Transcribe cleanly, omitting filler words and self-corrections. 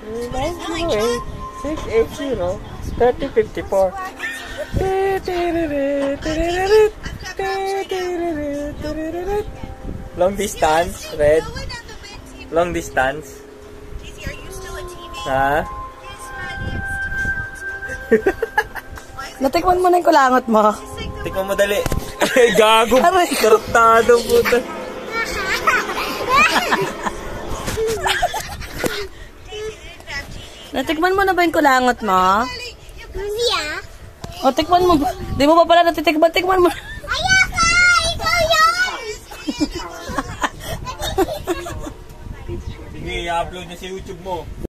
908-680-3054. Long distance, Red. Long distance. Ha? Natikman mo na yung kulangot mo. Tikman mo dali. Gago. Kartado puta. Natikman mo na ba yung kulangot mo? Yeah. O, tikman mo. Di mo pa pala natitikman. Tikman mo. Ayoko! Ikaw yun! Sige, i-upload na sa YouTube mo.